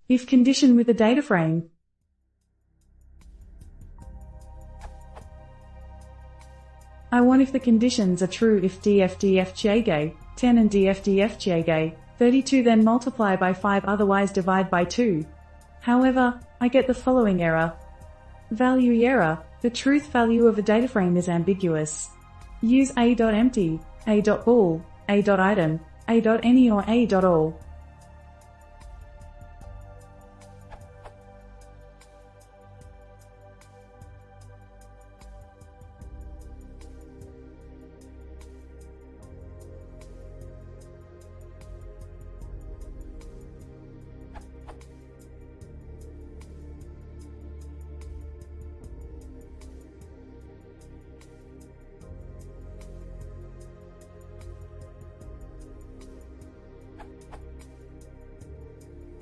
If condition with a data frame. I want if the conditions are true if df df 10 and df df 32, then multiply by 5, otherwise divide by 2. However, I get the following error. Value error. The truth value of a data frame is ambiguous. Use a.empty, a.bool, a.item, a.any or a.all.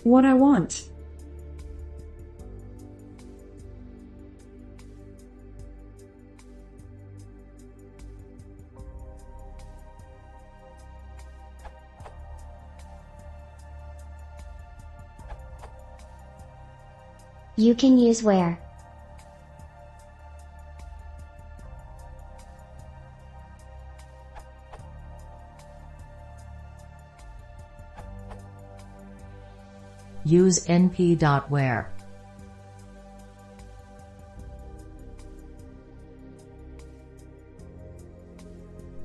What I want. You can use where. Use np.where.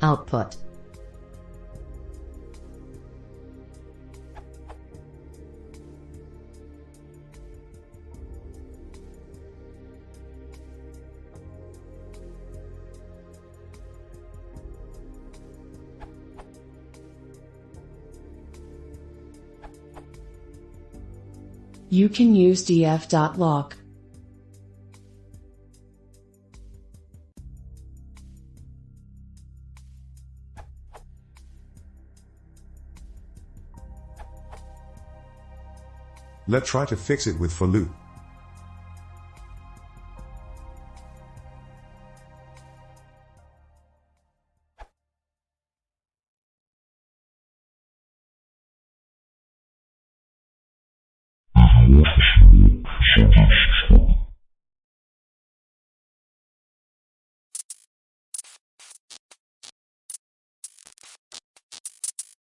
Output. You can use df.log. Let's try to fix it with for loop. Voyager.